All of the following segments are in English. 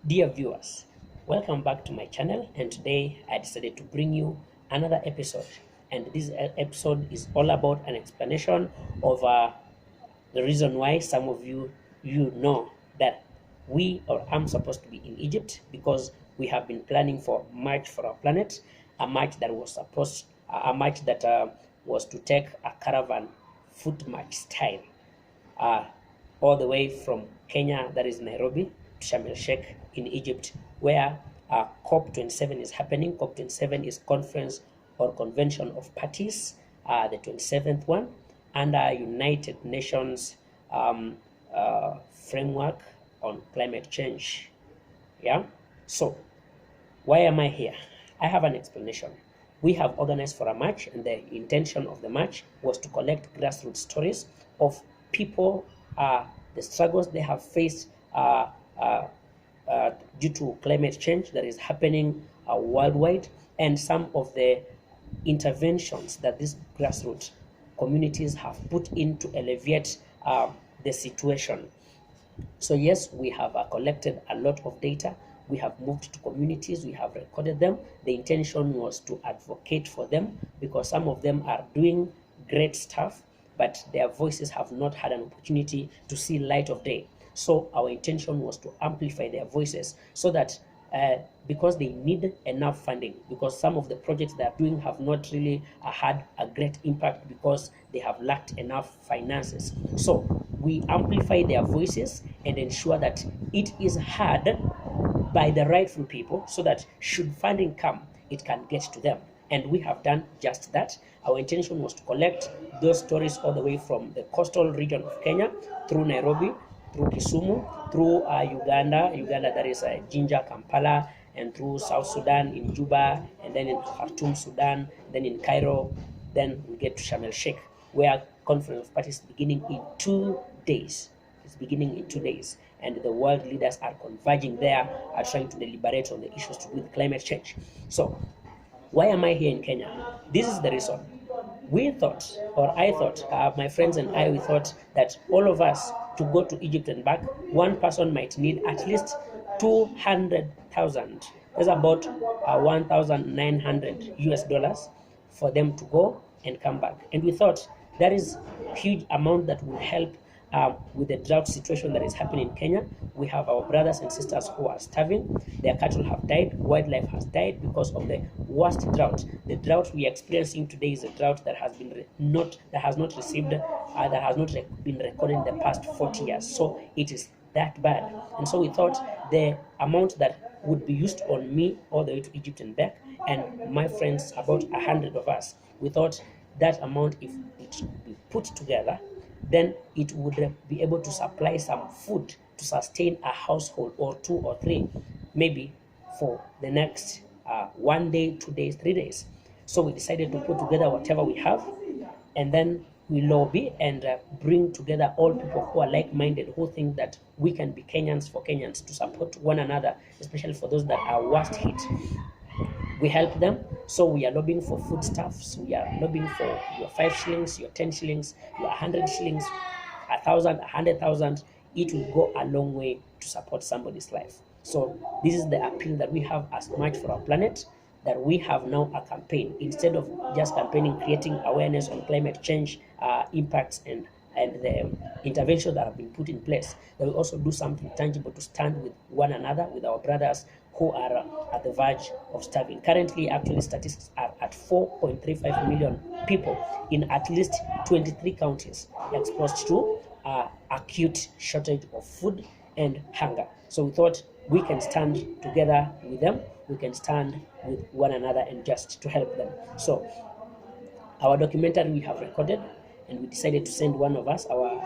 Dear viewers, welcome back to my channel, and today I decided to bring you another episode, and this episode is all about an explanation of the reason why some of you know that we or I'm supposed to be in Egypt, because we have been planning for March for our planet, a march that was was to take a caravan foot march style uh, all the way from Kenya, that is Nairobi, to Sharm el Sheikh in Egypt, where COP27 is happening. COP27 is Conference or Convention of Parties, the 27th one, under United Nations framework on climate change. Yeah. So, why am I here? I have an explanation. We have organized for a march, and the intention of the march was to collect grassroots stories of people, the struggles they have faced due to climate change that is happening worldwide, and some of the interventions that these grassroots communities have put in to alleviate the situation. So yes, we have collected a lot of data. We have moved to communities, we have recorded them. The intention was to advocate for them, because some of them are doing great stuff, but their voices have not had an opportunity to see light of day. So our intention was to amplify their voices, so that because they need enough funding, because some of the projects they are doing have not really had a great impact because they have lacked enough finances. So we amplify their voices and ensure that it is heard by the rightful people, so that should funding come, it can get to them. And we have done just that. Our intention was to collect those stories all the way from the coastal region of Kenya, through Nairobi, through Kisumu, through Uganda, that is Jinja, Kampala, and through South Sudan in Juba, and then in Khartoum, Sudan, then in Cairo, then we get to Sharm el Sheikh, where Conference of Parties is beginning in 2 days. It's beginning in 2 days, and the world leaders are converging there, are trying to deliberate on the issues to do with climate change. So, why am I here in Kenya? This is the reason. We thought, or I thought, my friends and I, we thought that all of us to go to Egypt and back, one person might need at least 200,000. That's about 1,900 US dollars for them to go and come back. And we thought that is a huge amount that will help with the drought situation that is happening in Kenya. We have our brothers and sisters who are starving. Their cattle have died. Wildlife has died because of the worst drought. The drought we are experiencing today is a drought that has been not been recorded in the past 40 years. So it is that bad. And so we thought the amount that would be used on me all the way to Egypt and back, and my friends, about 100 of us, we thought that amount, if it should be put together, then it would be able to supply some food to sustain a household, or 2 or 3, maybe for the next 1 day, 2 days, 3 days. So we decided to put together whatever we have, and then we lobby and bring together all people who are like-minded, who think that we can be Kenyans for Kenyans, to support one another, especially for those that are worst hit. We help them. So we are lobbying for foodstuffs. We are lobbying for your 5 shillings, your 10 shillings, your 100 shillings, 1,000, 100,000. It will go a long way to support somebody's life. So this is the appeal that we have as March for Our Planet, that we have now a campaign. Instead of just campaigning, creating awareness on climate change impacts and the interventions that have been put in place, that we also do something tangible to stand with one another, with our brothers who are at the verge of starving. Currently, actually, statistics are at 4.35 million people in at least 23 counties exposed to acute shortage of food and hunger. So we thought we can stand together with them, we can stand with one another, and just to help them. So our documentary we have recorded, and we decided to send one of us, our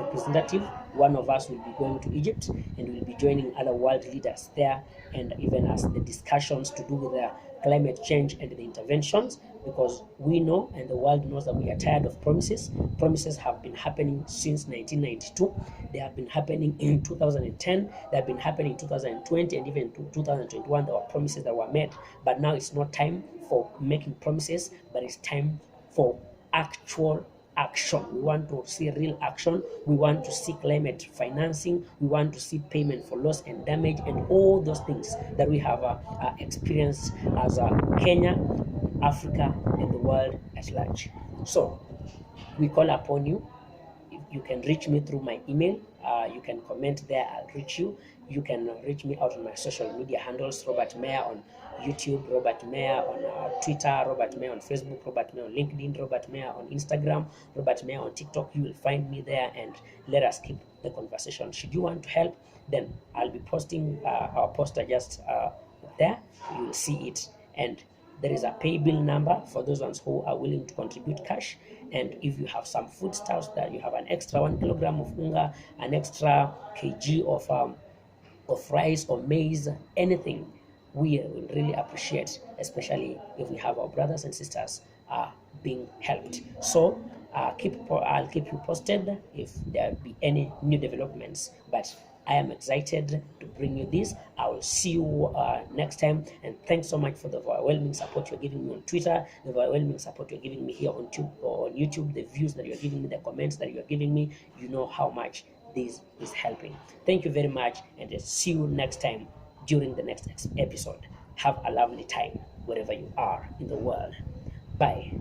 representative. One of us will be going to Egypt, and will be joining other world leaders there, and even as the discussions to do with the climate change and the interventions, because we know, and the world knows, that we are tired of promises. Promises have been happening since 1992. They have been happening in 2010. They have been happening in 2020, and even 2021. There were promises that were made, but now it's not time for making promises, but it's time for actual action. We want to see real action. We want to see climate financing. We want to see payment for loss and damage, and all those things that we have experienced as Kenya, Africa, and the world at large. So we call upon you. You can reach me through my email. You can comment there, I'll reach you. You can reach me out on my social media handles: Robert Mayer on YouTube, Robert Mayer on Twitter, Robert Mayer on Facebook, Robert Mayer on LinkedIn, Robert Mayer on Instagram, Robert Mayer on TikTok. You will find me there, and let us keep the conversation. Should you want to help, then I'll be posting our poster just there. You will see it, and there is a pay bill number for those ones who are willing to contribute cash. And if you have some foodstuffs, that you have an extra 1 kilogram of unga, an extra kg of rice or maize, anything, we will really appreciate, especially if we have our brothers and sisters being helped. So I'll keep you posted if there be any new developments. But I am excited to bring you this. I will see you next time, and thanks so much for the overwhelming support you're giving me on Twitter, the overwhelming support you're giving me here on YouTube, the views that you're giving me, the comments that you're giving me. You know how much this is helping. Thank you very much, and see you next time during the next episode. Have a lovely time wherever you are in the world. Bye.